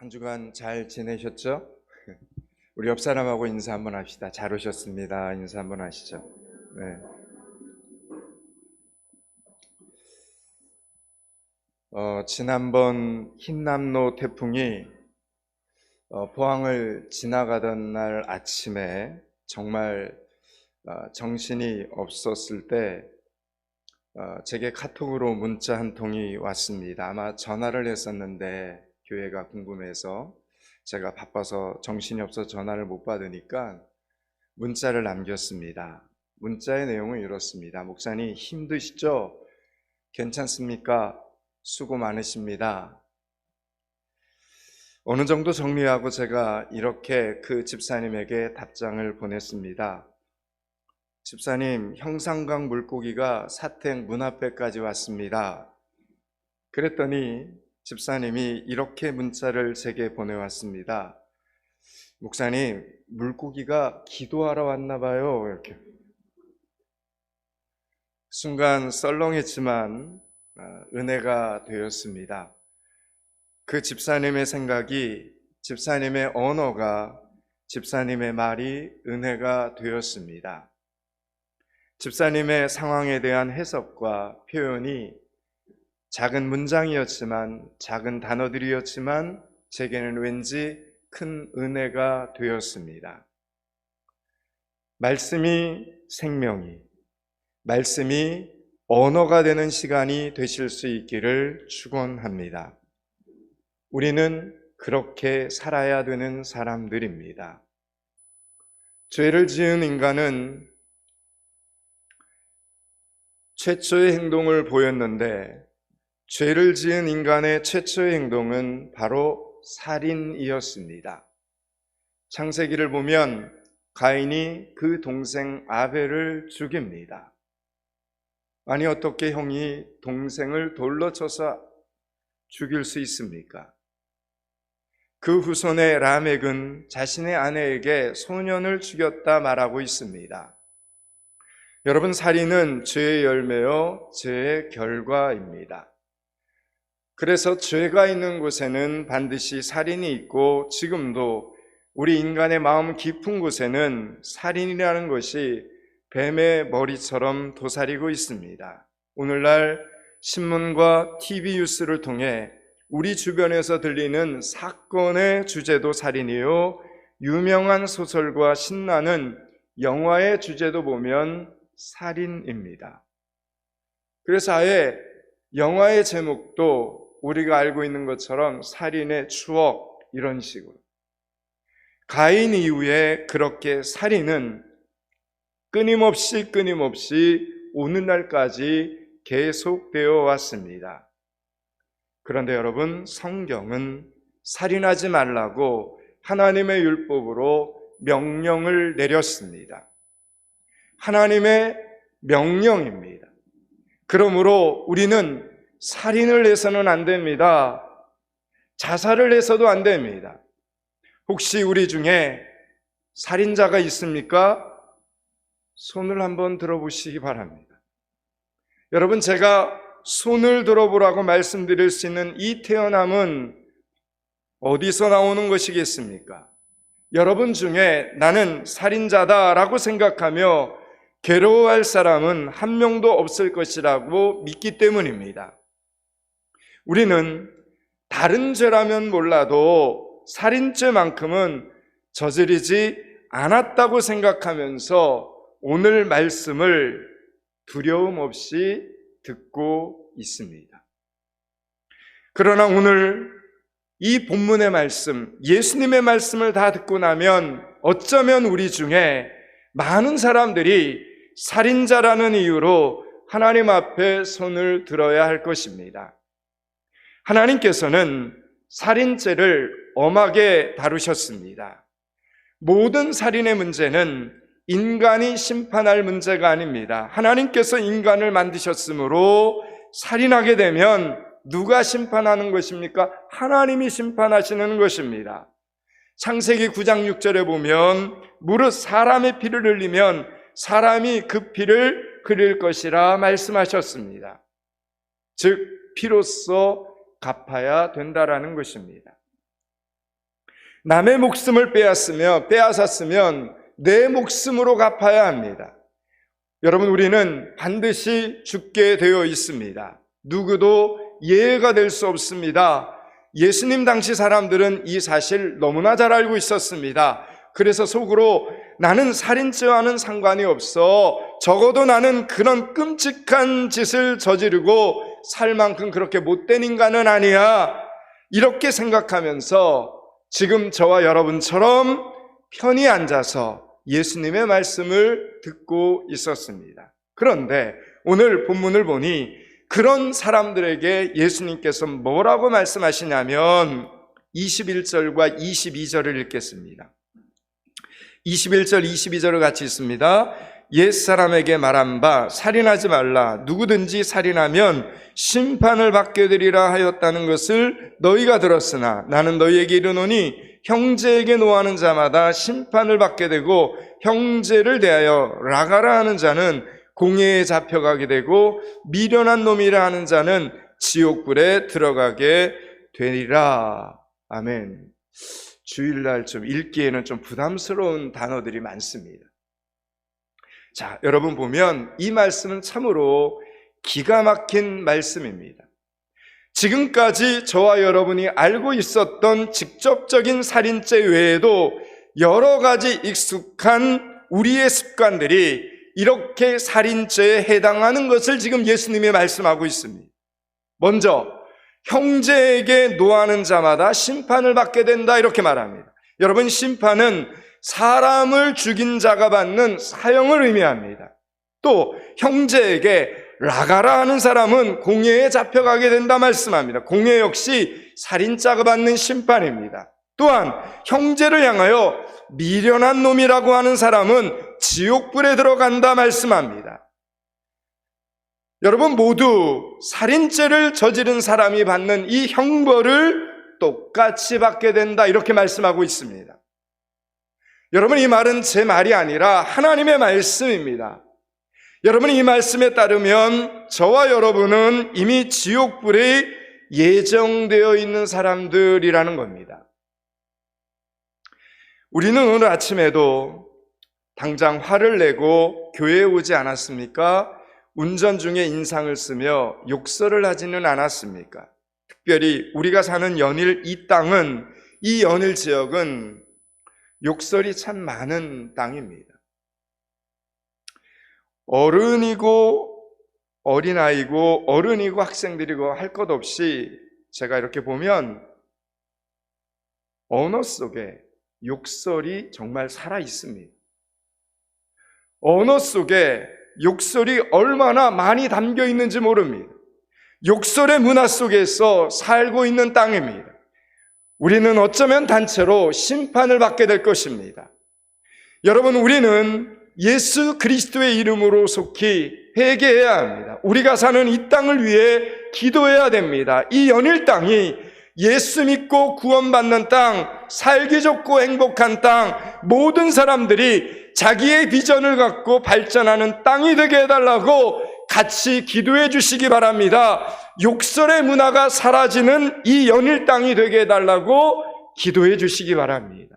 한 주간 잘 지내셨죠? 우리 옆 사람하고 인사 한번 합시다. 잘 오셨습니다. 인사 한번 하시죠. 네. 지난번 흰남노 태풍이 포항을 지나가던 날 아침에 정말 정신이 없었을 때 제게 카톡으로 문자 한 통이 왔습니다. 아마 전화를 했었는데 교회가 궁금해서 제가 바빠서 정신이 없어서 전화를 못 받으니까 문자를 남겼습니다. 문자의 내용은 이렇습니다. 목사님 힘드시죠? 괜찮습니까? 수고 많으십니다. 어느 정도 정리하고 제가 이렇게 그 집사님에게 답장을 보냈습니다. 집사님, 형산강 물고기가 사택 문 앞에까지 왔습니다. 그랬더니 집사님이 이렇게 문자를 제게 보내왔습니다. 목사님, 물고기가 기도하러 왔나 봐요. 이렇게. 순간 썰렁했지만 은혜가 되었습니다. 그 집사님의 생각이, 집사님의 언어가, 집사님의 말이 은혜가 되었습니다. 집사님의 상황에 대한 해석과 표현이 작은 문장이었지만, 작은 단어들이었지만 제게는 왠지 큰 은혜가 되었습니다. 말씀이 생명이, 말씀이 언어가 되는 시간이 되실 수 있기를 축원합니다. 우리는 그렇게 살아야 되는 사람들입니다. 죄를 지은 인간은 최초의 행동을 보였는데, 죄를 지은 인간의 최초의 행동은 바로 살인이었습니다. 창세기를 보면 가인이 그 동생 아벨을 죽입니다. 아니, 어떻게 형이 동생을 돌로 쳐서 죽일 수 있습니까? 그 후손의 라멕은 자신의 아내에게 소년을 죽였다 말하고 있습니다. 여러분, 살인은 죄의 열매요, 죄의 결과입니다. 그래서 죄가 있는 곳에는 반드시 살인이 있고, 지금도 우리 인간의 마음 깊은 곳에는 살인이라는 것이 뱀의 머리처럼 도사리고 있습니다. 오늘날 신문과 TV 뉴스를 통해 우리 주변에서 들리는 사건의 주제도 살인이요, 유명한 소설과 신나는 영화의 주제도 보면 살인입니다. 그래서 아예 영화의 제목도 우리가 알고 있는 것처럼 살인의 추억, 이런 식으로. 가인 이후에 그렇게 살인은 끊임없이 오늘날까지 계속되어 왔습니다. 그런데 여러분, 성경은 살인하지 말라고 하나님의 율법으로 명령을 내렸습니다. 하나님의 명령입니다. 그러므로 우리는 살인을 해서는 안 됩니다. 자살을 해서도 안 됩니다. 혹시 우리 중에 살인자가 있습니까? 손을 한번 들어보시기 바랍니다. 여러분, 제가 손을 들어보라고 말씀드릴 수 있는 이 태어남은 어디서 나오는 것이겠습니까? 여러분 중에 나는 살인자다라고 생각하며 괴로워할 사람은 한 명도 없을 것이라고 믿기 때문입니다. 우리는 다른 죄라면 몰라도 살인죄만큼은 저지르지 않았다고 생각하면서 오늘 말씀을 두려움 없이 듣고 있습니다. 그러나 오늘 이 본문의 말씀, 예수님의 말씀을 다 듣고 나면 어쩌면 우리 중에 많은 사람들이 살인자라는 이유로 하나님 앞에 손을 들어야 할 것입니다. 하나님께서는 살인죄를 엄하게 다루셨습니다. 모든 살인의 문제는 인간이 심판할 문제가 아닙니다. 하나님께서 인간을 만드셨으므로 살인하게 되면 누가 심판하는 것입니까? 하나님이 심판하시는 것입니다. 창세기 9장 6절에 보면 무릇 사람의 피를 흘리면 사람이 그 피를 흘릴 것이라 말씀하셨습니다. 즉 피로써 갚아야 된다라는 것입니다. 남의 목숨을 빼앗았으면 내 목숨으로 갚아야 합니다. 여러분, 우리는 반드시 죽게 되어 있습니다. 누구도 예외가 될 수 없습니다. 예수님 당시 사람들은 이 사실 너무나 잘 알고 있었습니다. 그래서 속으로 나는 살인죄와는 상관이 없어. 적어도 나는 그런 끔찍한 짓을 저지르고 살 만큼 그렇게 못된 인간은 아니야. 이렇게 생각하면서 지금 저와 여러분처럼 편히 앉아서 예수님의 말씀을 듣고 있었습니다. 그런데 오늘 본문을 보니 그런 사람들에게 예수님께서 뭐라고 말씀하시냐면 21절과 22절을 읽겠습니다. 21절, 22절을 같이 읽습니다. 옛사람에게 말한 바 살인하지 말라. 누구든지 살인하면 심판을 받게 되리라 하였다는 것을 너희가 들었으나 나는 너희에게 이르노니 형제에게 노하는 자마다 심판을 받게 되고 형제를 대하여 라가라 하는 자는 공회에 잡혀가게 되고 미련한 놈이라 하는 자는 지옥불에 들어가게 되리라. 아멘. 주일날 좀 읽기에는 좀 부담스러운 단어들이 많습니다. 자, 여러분 보면 이 말씀은 참으로 기가 막힌 말씀입니다. 지금까지 저와 여러분이 알고 있었던 직접적인 살인죄 외에도 여러 가지 익숙한 우리의 습관들이 이렇게 살인죄에 해당하는 것을 지금 예수님이 말씀하고 있습니다. 먼저 형제에게 노하는 자마다 심판을 받게 된다 이렇게 말합니다. 여러분, 심판은 사람을 죽인 자가 받는 사형을 의미합니다. 또 형제에게 라가라 하는 사람은 공회에 잡혀가게 된다 말씀합니다. 공회 역시 살인자가 받는 심판입니다. 또한 형제를 향하여 미련한 놈이라고 하는 사람은 지옥불에 들어간다 말씀합니다. 여러분, 모두 살인죄를 저지른 사람이 받는 이 형벌을 똑같이 받게 된다 이렇게 말씀하고 있습니다. 여러분,이 말은 제 말이 아니라 하나님의 말씀입니다. 여러분, 이 말씀에 따르면 저와 여러분은 이미 지옥불에 예정되어 있는 사람들이라는 겁니다. 우리는 오늘 아침에도 당장 화를 내고 교회에 오지 않았습니까? 운전 중에 인상을 쓰며 욕설을 하지는 않았습니까? 특별히 우리가 사는 연일 이 땅은, 이 연일 지역은 욕설이 참 많은 땅입니다. 어른이고 어린아이고 어른이고 학생들이고 할 것 없이 제가 이렇게 보면 언어 속에 욕설이 정말 살아 있습니다. 언어 속에 욕설이 얼마나 많이 담겨 있는지 모릅니다. 욕설의 문화 속에서 살고 있는 땅입니다. 우리는 어쩌면 단체로 심판을 받게 될 것입니다. 여러분, 우리는 예수 그리스도의 이름으로 속히 회개해야 합니다. 우리가 사는 이 땅을 위해 기도해야 됩니다. 이 연일 땅이 예수 믿고 구원받는 땅, 살기 좋고 행복한 땅, 모든 사람들이 자기의 비전을 갖고 발전하는 땅이 되게 해달라고 같이 기도해 주시기 바랍니다. 욕설의 문화가 사라지는 이 연일 땅이 되게 해달라고 기도해 주시기 바랍니다.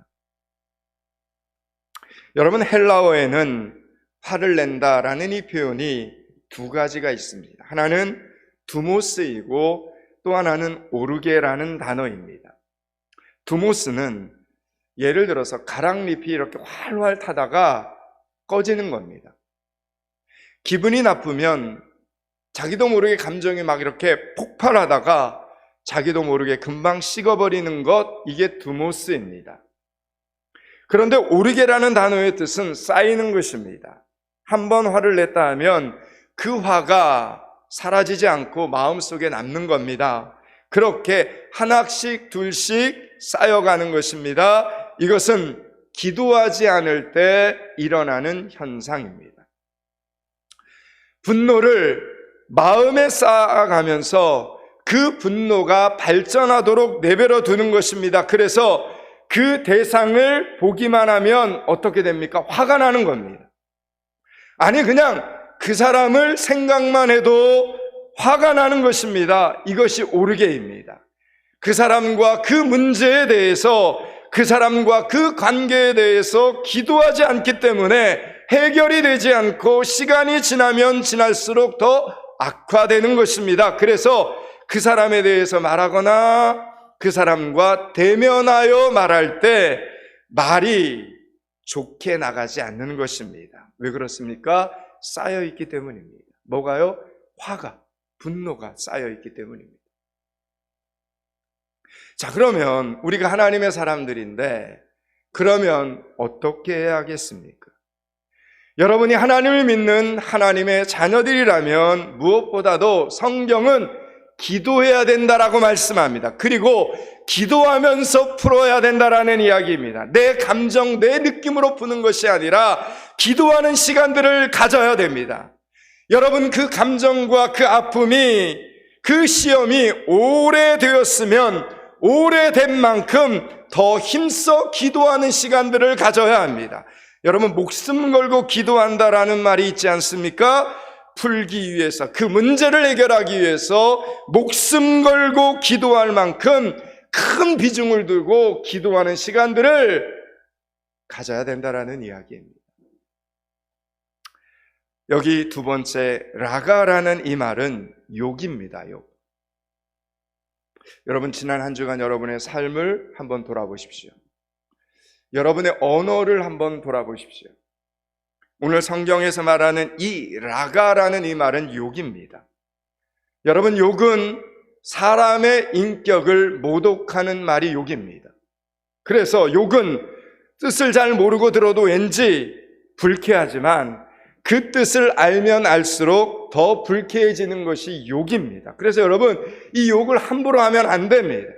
여러분, 헬라어에는 화를 낸다라는 이 표현이 두 가지가 있습니다. 하나는 두모스이고 또 하나는 오르게라는 단어입니다. 두모스는 예를 들어서 가랑잎이 이렇게 활활 타다가 꺼지는 겁니다. 기분이 나쁘면 자기도 모르게 감정이 막 이렇게 폭발하다가 자기도 모르게 금방 식어버리는 것, 이게 두모스입니다. 그런데 오르게라는 단어의 뜻은 쌓이는 것입니다. 한번 화를 냈다 하면 그 화가 사라지지 않고 마음속에 남는 겁니다. 그렇게 하나씩 둘씩 쌓여가는 것입니다. 이것은 기도하지 않을 때 일어나는 현상입니다. 분노를 마음에 쌓아가면서 그 분노가 발전하도록 내버려 두는 것입니다. 그래서 그 대상을 보기만 하면 어떻게 됩니까? 화가 나는 겁니다. 아니, 그냥 그 사람을 생각만 해도 화가 나는 것입니다. 이것이 오르게입니다. 그 사람과 그 문제에 대해서 그 사람과 그 관계에 대해서 기도하지 않기 때문에 해결이 되지 않고 시간이 지나면 지날수록 더 악화되는 것입니다. 그래서 그 사람에 대해서 말하거나 그 사람과 대면하여 말할 때 말이 좋게 나가지 않는 것입니다. 왜 그렇습니까? 쌓여있기 때문입니다. 뭐가요? 화가, 분노가 쌓여있기 때문입니다. 자, 그러면 우리가 하나님의 사람들인데 그러면 어떻게 해야겠습니까? 여러분이 하나님을 믿는 하나님의 자녀들이라면 무엇보다도 성경은 기도해야 된다라고 말씀합니다. 그리고 기도하면서 풀어야 된다라는 이야기입니다. 내 감정, 내 느낌으로 푸는 것이 아니라 기도하는 시간들을 가져야 됩니다. 여러분, 그 감정과 그 아픔이, 그 시험이 오래되었으면 오래된 만큼 더 힘써 기도하는 시간들을 가져야 합니다. 여러분, 목숨 걸고 기도한다라는 말이 있지 않습니까? 풀기 위해서, 그 문제를 해결하기 위해서 목숨 걸고 기도할 만큼 큰 비중을 두고 기도하는 시간들을 가져야 된다라는 이야기입니다. 여기 두 번째 라가라는 이 말은 욕입니다. 욕. 여러분, 지난 한 주간 여러분의 삶을 한번 돌아보십시오. 여러분의 언어를 한번 돌아보십시오. 오늘 성경에서 말하는 이 라가라는 이 말은 욕입니다. 여러분, 욕은 사람의 인격을 모독하는 말이 욕입니다. 그래서 욕은 뜻을 잘 모르고 들어도 왠지 불쾌하지만 그 뜻을 알면 알수록 더 불쾌해지는 것이 욕입니다. 그래서 여러분, 이 욕을 함부로 하면 안 됩니다.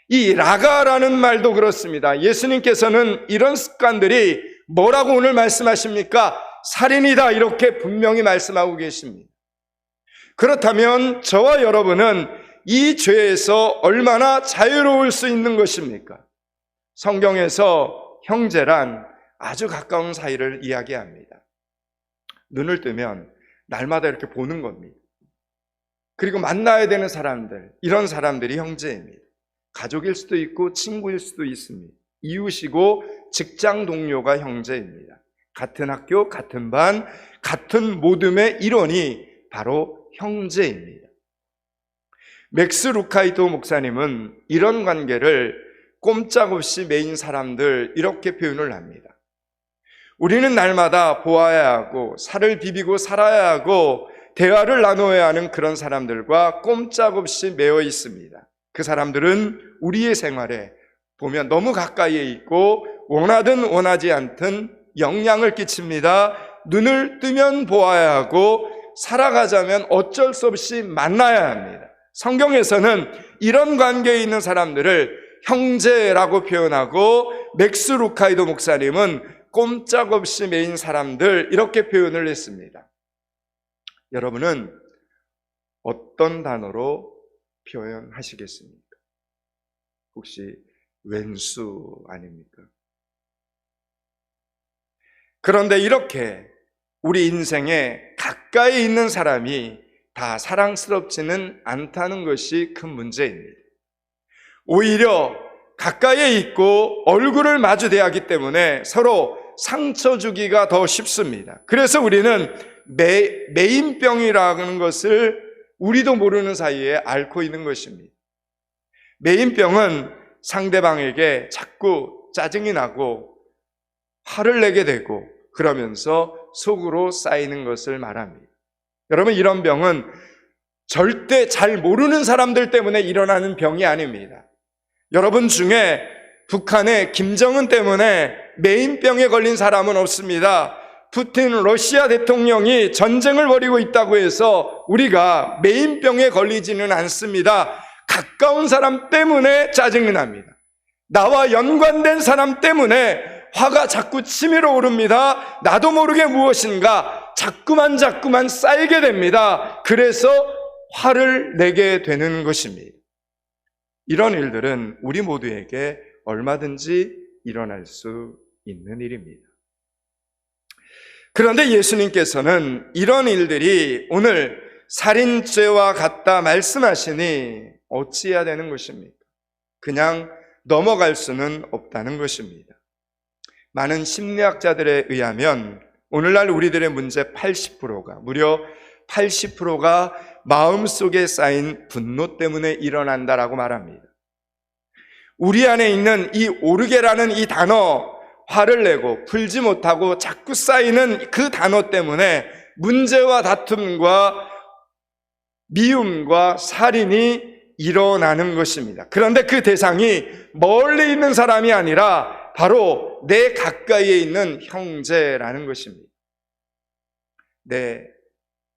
이 라가라는 말도 그렇습니다. 예수님께서는 이런 습관들이 뭐라고 오늘 말씀하십니까? 살인이다, 이렇게 분명히 말씀하고 계십니다. 그렇다면 저와 여러분은 이 죄에서 얼마나 자유로울 수 있는 것입니까? 성경에서 형제란 아주 가까운 사이를 이야기합니다. 눈을 뜨면 날마다 이렇게 보는 겁니다. 그리고 만나야 되는 사람들, 이런 사람들이 형제입니다. 가족일 수도 있고 친구일 수도 있습니다. 이웃이고 직장 동료가 형제입니다. 같은 학교, 같은 반, 같은 모둠의 일원이 바로 형제입니다. 맥스 루카이토 목사님은 이런 관계를 꼼짝없이 매인 사람들, 이렇게 표현을 합니다. 우리는 날마다 보아야 하고 살을 비비고 살아야 하고 대화를 나눠야 하는 그런 사람들과 꼼짝없이 매여 있습니다. 그 사람들은 우리의 생활에 보면 너무 가까이에 있고 원하든 원하지 않든 영향을 끼칩니다. 눈을 뜨면 보아야 하고 살아가자면 어쩔 수 없이 만나야 합니다. 성경에서는 이런 관계에 있는 사람들을 형제라고 표현하고 맥스 루카이도 목사님은 꼼짝없이 매인 사람들, 이렇게 표현을 했습니다. 여러분은 어떤 단어로 표현하시겠습니까? 혹시 왼수 아닙니까? 그런데 이렇게 우리 인생에 가까이 있는 사람이 다 사랑스럽지는 않다는 것이 큰 문제입니다. 오히려 가까이에 있고 얼굴을 마주 대하기 때문에 서로 상처 주기가 더 쉽습니다. 그래서 우리는 매인병이라는 것을 우리도 모르는 사이에 앓고 있는 것입니다. 매인병은 상대방에게 자꾸 짜증이 나고 화를 내게 되고 그러면서 속으로 쌓이는 것을 말합니다. 여러분, 이런 병은 절대 잘 모르는 사람들 때문에 일어나는 병이 아닙니다. 여러분 중에 북한의 김정은 때문에 매인병에 걸린 사람은 없습니다. 푸틴 러시아 대통령이 전쟁을 벌이고 있다고 해서 우리가 매인병에 걸리지는 않습니다. 가까운 사람 때문에 짜증이 납니다. 나와 연관된 사람 때문에 화가 자꾸 치밀어 오릅니다. 나도 모르게 무엇인가 자꾸만 쌓이게 됩니다. 그래서 화를 내게 되는 것입니다. 이런 일들은 우리 모두에게 얼마든지 일어날 수 있는 일입니다. 그런데 예수님께서는 이런 일들이 오늘 살인죄와 같다 말씀하시니 어찌해야 되는 것입니까? 그냥 넘어갈 수는 없다는 것입니다. 많은 심리학자들에 의하면 오늘날 우리들의 문제 80%가 무려 80%가 마음속에 쌓인 분노 때문에 일어난다라고 말합니다. 우리 안에 있는 이 오르게라는 이 단어, 화를 내고 풀지 못하고 자꾸 쌓이는 그 단어 때문에 문제와 다툼과 미움과 살인이 일어나는 것입니다. 그런데 그 대상이 멀리 있는 사람이 아니라 바로 내 가까이에 있는 형제라는 것입니다. 내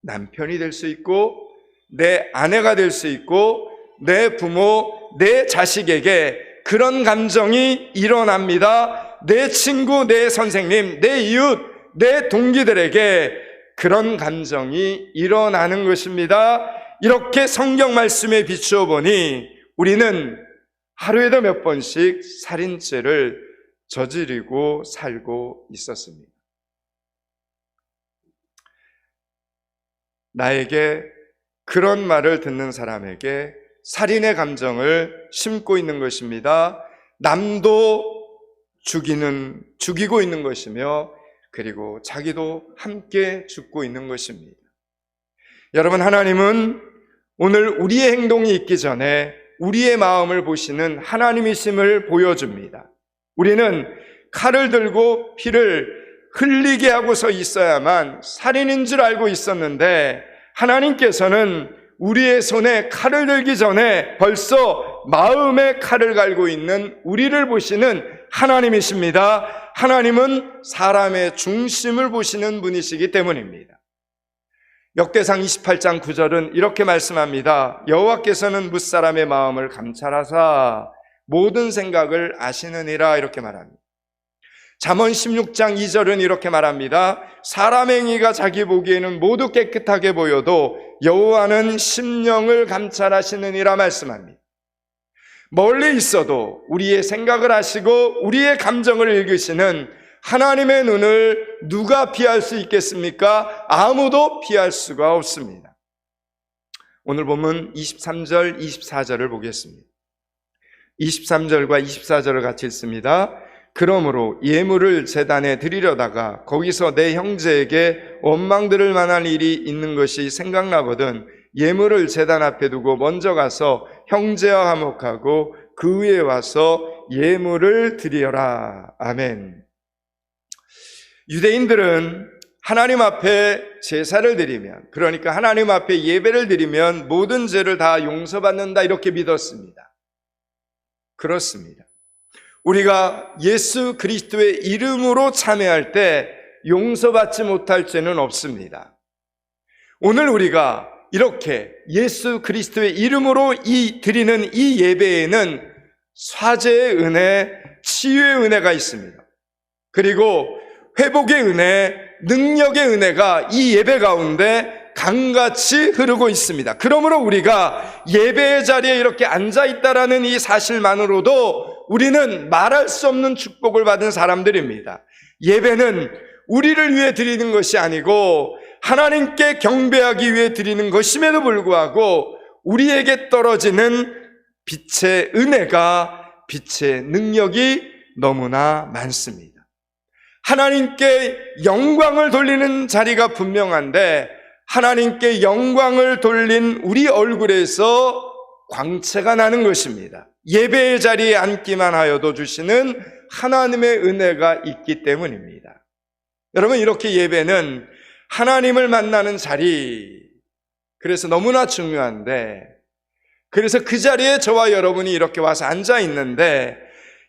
남편이 될 수 있고 내 아내가 될 수 있고 내 부모, 내 자식에게 그런 감정이 일어납니다. 내 친구, 내 선생님, 내 이웃, 내 동기들에게 그런 감정이 일어나는 것입니다. 이렇게 성경 말씀에 비추어 보니 우리는 하루에도 몇 번씩 살인죄를 저지르고 살고 있었습니다. 나에게 그런 말을 듣는 사람에게 살인의 감정을 심고 있는 것입니다. 남도 죽이고 있는 것이며 그리고 자기도 함께 죽고 있는 것입니다. 여러분, 하나님은 오늘 우리의 행동이 있기 전에 우리의 마음을 보시는 하나님이심을 보여줍니다. 우리는 칼을 들고 피를 흘리게 하고서 있어야만 살인인 줄 알고 있었는데 하나님께서는 우리의 손에 칼을 들기 전에 벌써 마음에 칼을 갈고 있는 우리를 보시는 하나님이십니다. 하나님은 사람의 중심을 보시는 분이시기 때문입니다. 역대상 28장 9절은 이렇게 말씀합니다. 여호와께서는 뭇사람의 마음을 감찰하사 모든 생각을 아시느니라 이렇게 말합니다. 잠언 16장 2절은 이렇게 말합니다. 사람 행위가 자기 보기에는 모두 깨끗하게 보여도 여호와는 심령을 감찰하시느니라 말씀합니다. 멀리 있어도 우리의 생각을 아시고 우리의 감정을 읽으시는 하나님의 눈을 누가 피할 수 있겠습니까? 아무도 피할 수가 없습니다. 오늘 본문 23절, 24절을 보겠습니다. 23절과 24절을 같이 읽습니다. 그러므로 예물을 제단에 드리려다가 거기서 내 형제에게 원망 들을 만한 일이 있는 것이 생각나거든 예물을 제단 앞에 두고 먼저 가서 형제와 화목하고 그 위에 와서 예물을 드리어라. 아멘. 유대인들은 하나님 앞에 제사를 드리면, 그러니까 하나님 앞에 예배를 드리면 모든 죄를 다 용서받는다 이렇게 믿었습니다. 그렇습니다. 우리가 예수 그리스도의 이름으로 참회할 때 용서받지 못할 죄는 없습니다. 오늘 우리가 이렇게 예수 그리스도의 이름으로 드리는 이 예배에는 사죄의 은혜, 치유의 은혜가 있습니다. 그리고 회복의 은혜, 능력의 은혜가 이 예배 가운데 강같이 흐르고 있습니다. 그러므로 우리가 예배의 자리에 이렇게 앉아있다라는 이 사실만으로도 우리는 말할 수 없는 축복을 받은 사람들입니다. 예배는 우리를 위해 드리는 것이 아니고 하나님께 경배하기 위해 드리는 것임에도 불구하고 우리에게 떨어지는 빛의 은혜가, 빛의 능력이 너무나 많습니다. 하나님께 영광을 돌리는 자리가 분명한데 하나님께 영광을 돌린 우리 얼굴에서 광채가 나는 것입니다. 예배의 자리에 앉기만 하여도 주시는 하나님의 은혜가 있기 때문입니다. 여러분, 이렇게 예배는 하나님을 만나는 자리, 그래서 너무나 중요한데, 그래서 그 자리에 저와 여러분이 이렇게 와서 앉아 있는데,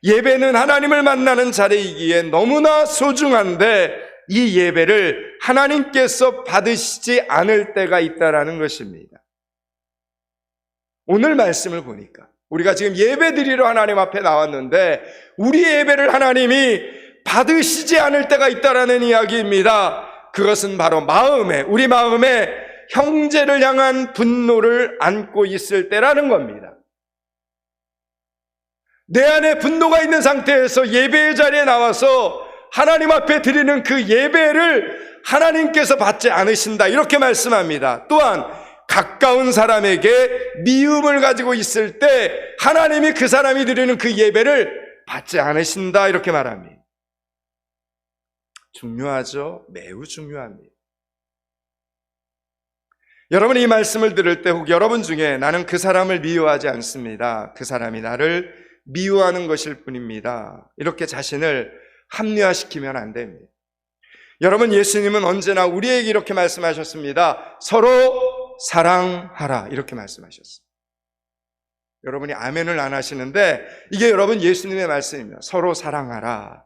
예배는 하나님을 만나는 자리이기에 너무나 소중한데 이 예배를 하나님께서 받으시지 않을 때가 있다라는 것입니다. 오늘 말씀을 보니까 우리가 지금 예배 드리러 하나님 앞에 나왔는데 우리 예배를 하나님이 받으시지 않을 때가 있다라는 이야기입니다. 그것은 바로 우리 마음에 형제를 향한 분노를 안고 있을 때라는 겁니다. 내 안에 분노가 있는 상태에서 예배의 자리에 나와서 하나님 앞에 드리는 그 예배를 하나님께서 받지 않으신다 이렇게 말씀합니다. 또한 가까운 사람에게 미움을 가지고 있을 때 하나님이 그 사람이 드리는 그 예배를 받지 않으신다 이렇게 말합니다. 중요하죠? 매우 중요합니다. 여러분이 이 말씀을 들을 때 혹 여러분 중에 나는 그 사람을 미워하지 않습니다. 그 사람이 나를 미워하는 것일 뿐입니다. 이렇게 자신을 합리화시키면 안 됩니다. 여러분, 예수님은 언제나 우리에게 이렇게 말씀하셨습니다. 서로 사랑하라 이렇게 말씀하셨습니다. 여러분이 아멘을 안 하시는데 이게 여러분 예수님의 말씀입니다. 서로 사랑하라.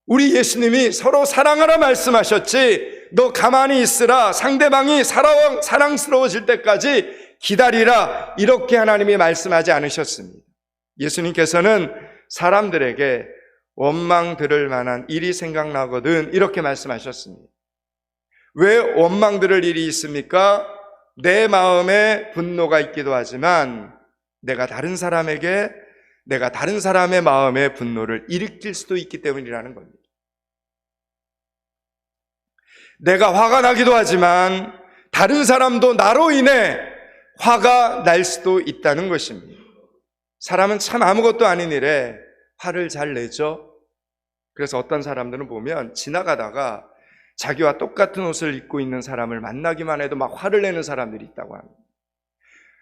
우리 예수님이 서로 사랑하라 말씀하셨지 너 가만히 있으라, 상대방이 사랑스러워질 때까지 기다리라 이렇게 하나님이 말씀하지 않으셨습니다. 예수님께서는 사람들에게 원망 들을 만한 일이 생각나거든 이렇게 말씀하셨습니다. 왜 원망 들을 일이 있습니까? 내 마음에 분노가 있기도 하지만 내가 다른 사람의 마음에 분노를 일으킬 수도 있기 때문이라는 겁니다. 내가 화가 나기도 하지만 다른 사람도 나로 인해 화가 날 수도 있다는 것입니다. 사람은 참 아무것도 아닌 일에 화를 잘 내죠. 그래서 어떤 사람들은 보면 지나가다가 자기와 똑같은 옷을 입고 있는 사람을 만나기만 해도 막 화를 내는 사람들이 있다고 합니다.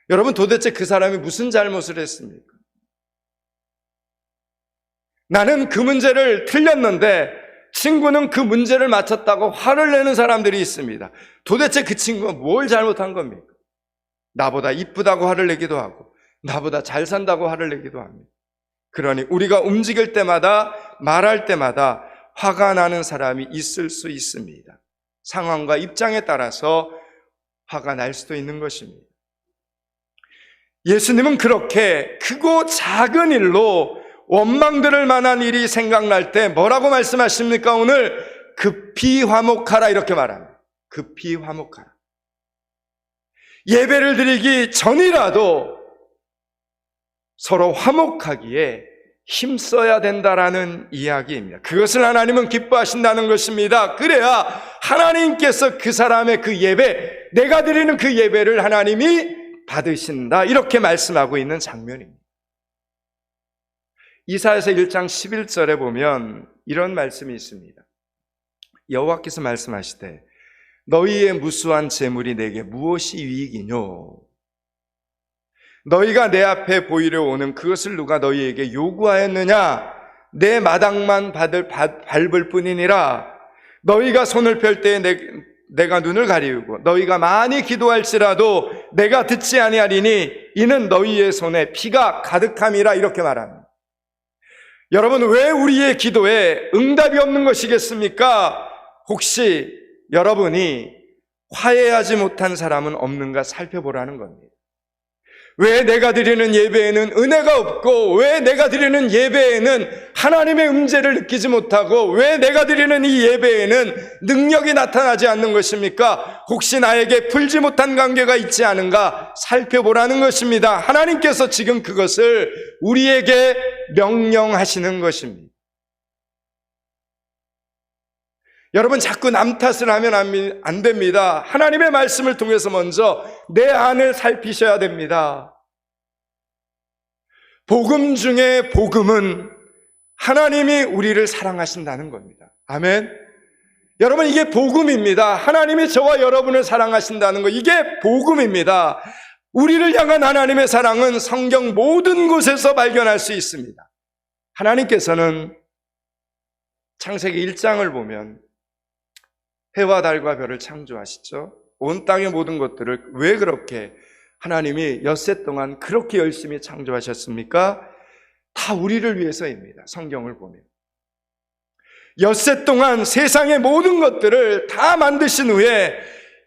여러분, 도대체 그 사람이 무슨 잘못을 했습니까? 나는 그 문제를 틀렸는데 친구는 그 문제를 맞췄다고 화를 내는 사람들이 있습니다. 도대체 그 친구가 뭘 잘못한 겁니까? 나보다 이쁘다고 화를 내기도 하고 나보다 잘 산다고 화를 내기도 합니다. 그러니 우리가 움직일 때마다 말할 때마다 화가 나는 사람이 있을 수 있습니다. 상황과 입장에 따라서 화가 날 수도 있는 것입니다. 예수님은 그렇게 크고 작은 일로 원망 들을 만한 일이 생각날 때 뭐라고 말씀하십니까? 오늘 급히 화목하라 이렇게 말합니다. 급히 화목하라. 예배를 드리기 전이라도 서로 화목하기에 힘써야 된다라는 이야기입니다. 그것을 하나님은 기뻐하신다는 것입니다. 그래야 하나님께서 그 사람의 그 예배, 내가 드리는 그 예배를 하나님이 받으신다 이렇게 말씀하고 있는 장면입니다. 이사야서 1장 11절에 보면 이런 말씀이 있습니다. 여호와께서 말씀하시되 너희의 무수한 재물이 내게 무엇이 유익이뇨? 너희가 내 앞에 보이려 오는 그것을 누가 너희에게 요구하였느냐? 내 마당만 밟을 뿐이니라. 너희가 손을 펼 때에 내가 눈을 가리우고 너희가 많이 기도할지라도 내가 듣지 아니하리니 이는 너희의 손에 피가 가득함이라 이렇게 말합니다. 여러분, 왜 우리의 기도에 응답이 없는 것이겠습니까? 혹시 여러분이 화해하지 못한 사람은 없는가 살펴보라는 겁니다. 왜 내가 드리는 예배에는 은혜가 없고 왜 내가 드리는 예배에는 하나님의 음재를 느끼지 못하고 왜 내가 드리는 이 예배에는 능력이 나타나지 않는 것입니까? 혹시 나에게 풀지 못한 관계가 있지 않은가 살펴보라는 것입니다. 하나님께서 지금 그것을 우리에게 명령하시는 것입니다. 여러분, 자꾸 남 탓을 하면 안 됩니다. 하나님의 말씀을 통해서 먼저 내 안을 살피셔야 됩니다. 복음 중에 복음은 하나님이 우리를 사랑하신다는 겁니다. 아멘. 여러분, 이게 복음입니다. 하나님이 저와 여러분을 사랑하신다는 거, 이게 복음입니다. 우리를 향한 하나님의 사랑은 성경 모든 곳에서 발견할 수 있습니다. 하나님께서는 창세기 1장을 보면 해와 달과 별을 창조하시죠. 온 땅의 모든 것들을 왜 그렇게 하나님이 엿새 동안 그렇게 열심히 창조하셨습니까? 다 우리를 위해서입니다. 성경을 보면 엿새 동안 세상의 모든 것들을 다 만드신 후에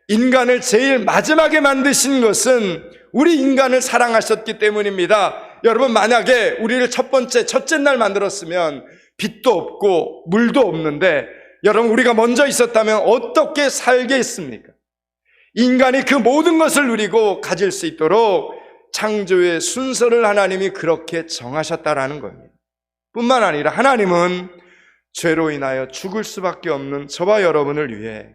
인간을 제일 마지막에 만드신 것은 우리 인간을 사랑하셨기 때문입니다. 여러분, 만약에 우리를 첫째 날 만들었으면 빛도 없고 물도 없는데 여러분, 우리가 먼저 있었다면 어떻게 살겠습니까? 인간이 그 모든 것을 누리고 가질 수 있도록 창조의 순서를 하나님이 그렇게 정하셨다라는 겁니다. 뿐만 아니라 하나님은 죄로 인하여 죽을 수밖에 없는 저와 여러분을 위해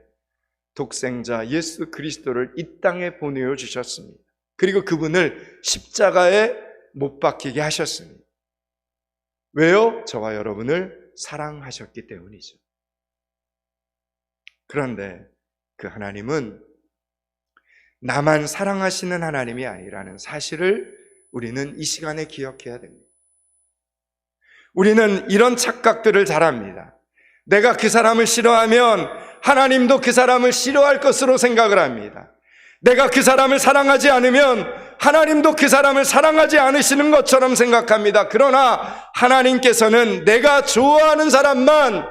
독생자 예수 그리스도를 이 땅에 보내어 주셨습니다. 그리고 그분을 십자가에 못 박히게 하셨습니다. 왜요? 저와 여러분을 사랑하셨기 때문이죠. 그런데 그 하나님은 나만 사랑하시는 하나님이 아니라는 사실을 우리는 이 시간에 기억해야 됩니다. 우리는 이런 착각들을 잘합니다. 내가 그 사람을 싫어하면 하나님도 그 사람을 싫어할 것으로 생각을 합니다. 내가 그 사람을 사랑하지 않으면 하나님도 그 사람을 사랑하지 않으시는 것처럼 생각합니다. 그러나 하나님께서는 내가 좋아하는 사람만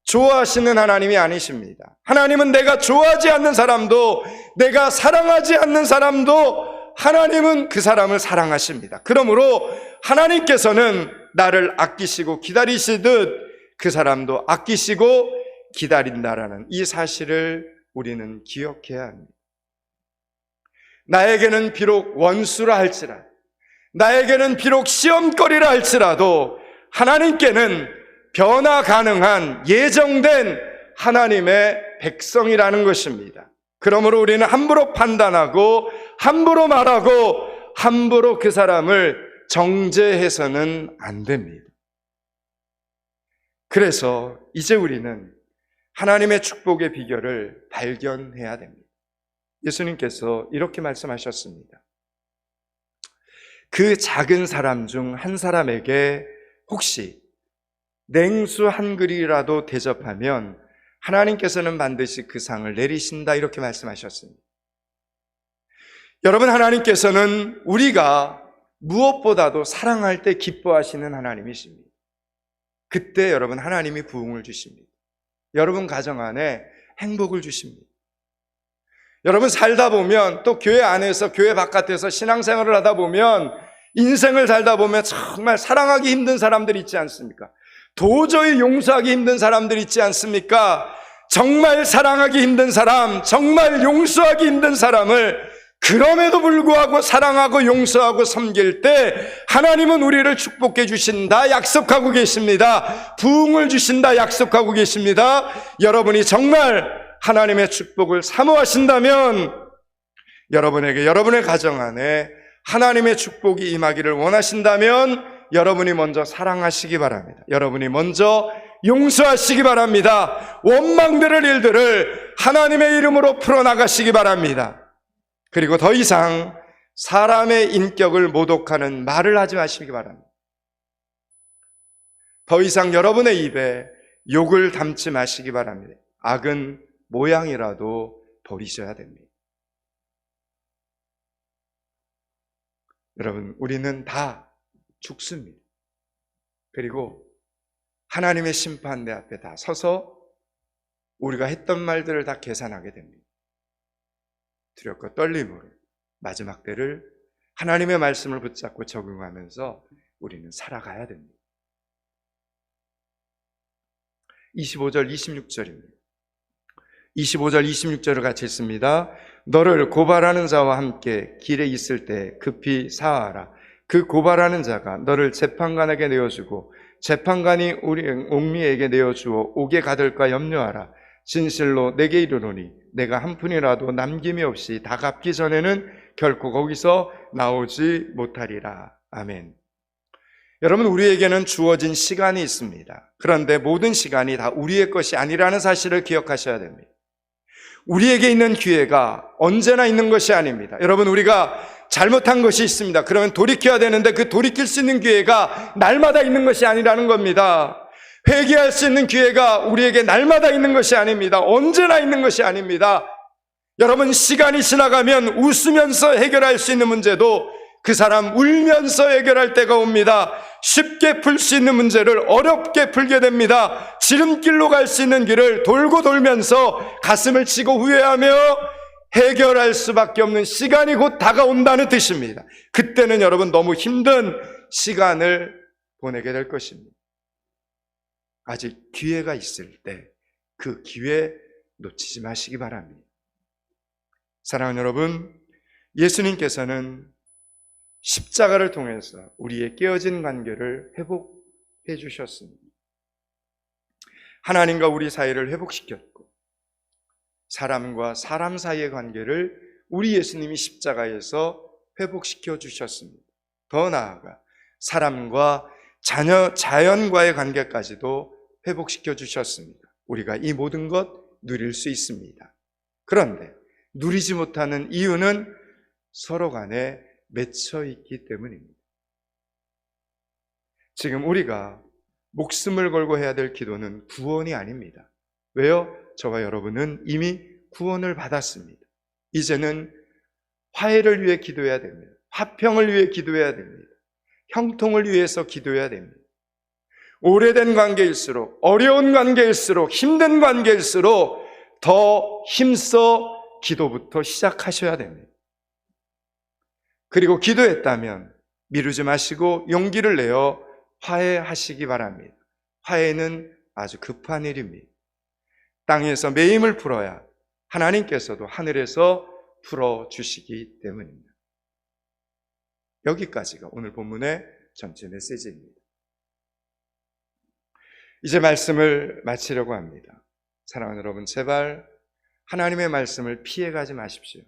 좋아하시는 하나님이 아니십니다. 하나님은 내가 좋아하지 않는 사람도, 내가 사랑하지 않는 사람도 하나님은 그 사람을 사랑하십니다. 그러므로 하나님께서는 나를 아끼시고 기다리시듯 그 사람도 아끼시고 기다린다라는 이 사실을 우리는 기억해야 합니다. 나에게는 비록 원수라 할지라도, 나에게는 비록 시험거리라 할지라도 하나님께는 변화 가능한 예정된 하나님의 백성이라는 것입니다. 그러므로 우리는 함부로 판단하고 함부로 말하고 함부로 그 사람을 정죄해서는 안 됩니다. 그래서 이제 우리는 하나님의 축복의 비결을 발견해야 됩니다. 예수님께서 이렇게 말씀하셨습니다. 그 작은 사람 중 한 사람에게 혹시 냉수 한 그릇이라도 대접하면 하나님께서는 반드시 그 상을 내리신다, 이렇게 말씀하셨습니다. 여러분, 하나님께서는 우리가 무엇보다도 사랑할 때 기뻐하시는 하나님이십니다. 그때 여러분 하나님이 부흥을 주십니다. 여러분 가정 안에 행복을 주십니다. 여러분 살다 보면, 또 교회 안에서 교회 바깥에서 신앙생활을 하다 보면, 인생을 살다 보면 정말 사랑하기 힘든 사람들 있지 않습니까? 도저히 용서하기 힘든 사람들 있지 않습니까? 정말 사랑하기 힘든 사람, 정말 용서하기 힘든 사람을 그럼에도 불구하고 사랑하고 용서하고 섬길 때 하나님은 우리를 축복해 주신다 약속하고 계십니다. 부흥을 주신다 약속하고 계십니다. 여러분이 정말 하나님의 축복을 사모하신다면 여러분에게, 여러분의 가정 안에 하나님의 축복이 임하기를 원하신다면 여러분이 먼저 사랑하시기 바랍니다. 여러분이 먼저 용서하시기 바랍니다. 원망되는 일들을 하나님의 이름으로 풀어나가시기 바랍니다. 그리고 더 이상 사람의 인격을 모독하는 말을 하지 마시기 바랍니다. 더 이상 여러분의 입에 욕을 담지 마시기 바랍니다. 악은 모양이라도 버리셔야 됩니다. 여러분, 우리는 다 죽습니다. 그리고 하나님의 심판대 앞에 다 서서 우리가 했던 말들을 다 계산하게 됩니다. 두렵고 떨림으로 마지막 때를 하나님의 말씀을 붙잡고 적응하면서 우리는 살아가야 됩니다. 25절, 26절입니다. 25절, 26절을 같이 읽습니다. 너를 고발하는 자와 함께 길에 있을 때 급히 사하라. 그 고발하는 자가 너를 재판관에게 내어주고 재판관이 우리 옥리에게 내어주어 옥에 가둘까 염려하라. 진실로 내게 이르노니 내가 한 푼이라도 남김이 없이 다 갚기 전에는 결코 거기서 나오지 못하리라. 아멘. 여러분, 우리에게는 주어진 시간이 있습니다. 그런데 모든 시간이 다 우리의 것이 아니라는 사실을 기억하셔야 됩니다. 우리에게 있는 기회가 언제나 있는 것이 아닙니다. 여러분, 우리가 잘못한 것이 있습니다. 그러면 돌이켜야 되는데 그 돌이킬 수 있는 기회가 날마다 있는 것이 아니라는 겁니다. 회개할 수 있는 기회가 우리에게 날마다 있는 것이 아닙니다. 언제나 있는 것이 아닙니다. 여러분, 시간이 지나가면 웃으면서 해결할 수 있는 문제도 그 사람 울면서 해결할 때가 옵니다. 쉽게 풀 수 있는 문제를 어렵게 풀게 됩니다. 지름길로 갈 수 있는 길을 돌고 돌면서 가슴을 치고 후회하며 해결할 수밖에 없는 시간이 곧 다가온다는 뜻입니다. 그때는 여러분 너무 힘든 시간을 보내게 될 것입니다. 아직 기회가 있을 때 그 기회 놓치지 마시기 바랍니다. 사랑하는 여러분, 예수님께서는 십자가를 통해서 우리의 깨어진 관계를 회복해 주셨습니다. 하나님과 우리 사이를 회복시켰고 사람과 사람 사이의 관계를 우리 예수님이 십자가에서 회복시켜 주셨습니다. 더 나아가 사람과 자연과의 관계까지도 회복시켜 주셨습니다. 우리가 이 모든 것 누릴 수 있습니다. 그런데 누리지 못하는 이유는 서로 간에 맺혀 있기 때문입니다. 지금 우리가 목숨을 걸고 해야 될 기도는 구원이 아닙니다. 왜요? 저와 여러분은 이미 구원을 받았습니다. 이제는 화해를 위해 기도해야 됩니다. 화평을 위해 기도해야 됩니다. 형통을 위해서 기도해야 됩니다. 오래된 관계일수록, 어려운 관계일수록, 힘든 관계일수록 더 힘써 기도부터 시작하셔야 됩니다. 그리고 기도했다면 미루지 마시고 용기를 내어 화해하시기 바랍니다. 화해는 아주 급한 일입니다. 땅에서 매임을 풀어야 하나님께서도 하늘에서 풀어주시기 때문입니다. 여기까지가 오늘 본문의 전체 메시지입니다. 이제 말씀을 마치려고 합니다. 사랑하는 여러분, 제발 하나님의 말씀을 피해가지 마십시오.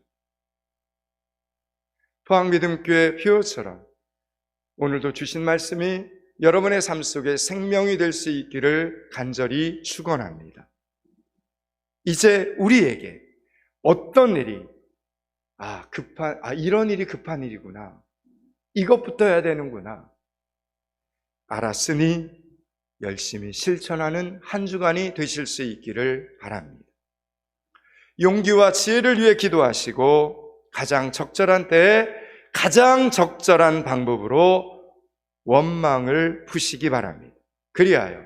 포항믿음교회 표어처럼 오늘도 주신 말씀이 여러분의 삶 속에 생명이 될 수 있기를 간절히 축원합니다. 이제 우리에게 어떤 일이 이런 일이 급한 일이구나, 이것부터 해야 되는구나 알았으니 열심히 실천하는 한 주간이 되실 수 있기를 바랍니다. 용기와 지혜를 위해 기도하시고 가장 적절한 때에 가장 적절한 방법으로 원망을 푸시기 바랍니다. 그리하여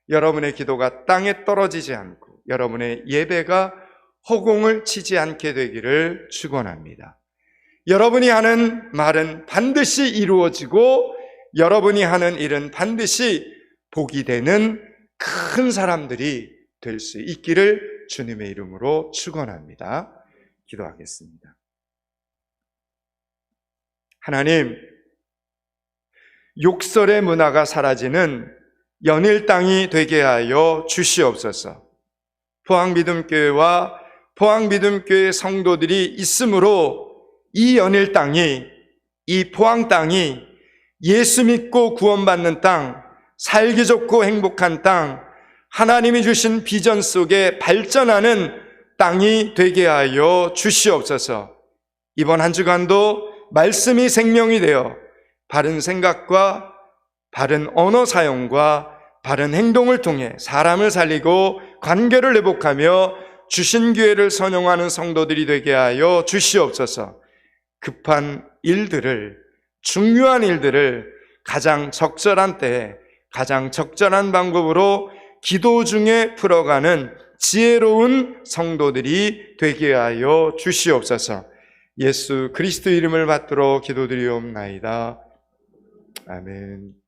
여러분의 기도가 땅에 떨어지지 않고 여러분의 예배가 허공을 치지 않게 되기를 축원합니다. 여러분이 하는 말은 반드시 이루어지고 여러분이 하는 일은 반드시 복이 되는 큰 사람들이 될 수 있기를 주님의 이름으로 축원합니다. 기도하겠습니다. 하나님, 욕설의 문화가 사라지는 연일 땅이 되게 하여 주시옵소서. 포항믿음교회와 포항믿음교회 성도들이 있으므로 이 연일 땅이, 이 포항 땅이 예수 믿고 구원받는 땅, 살기 좋고 행복한 땅, 하나님이 주신 비전 속에 발전하는 땅이 되게 하여 주시옵소서. 이번 한 주간도 말씀이 생명이 되어 바른 생각과 바른 언어 사용과 바른 행동을 통해 사람을 살리고 관계를 회복하며 주신 기회를 선용하는 성도들이 되게 하여 주시옵소서. 급한 일들을, 중요한 일들을 가장 적절한 때에 가장 적절한 방법으로 기도 중에 풀어가는 지혜로운 성도들이 되게 하여 주시옵소서. 예수 그리스도 이름을 받들어 기도드리옵나이다. 아멘.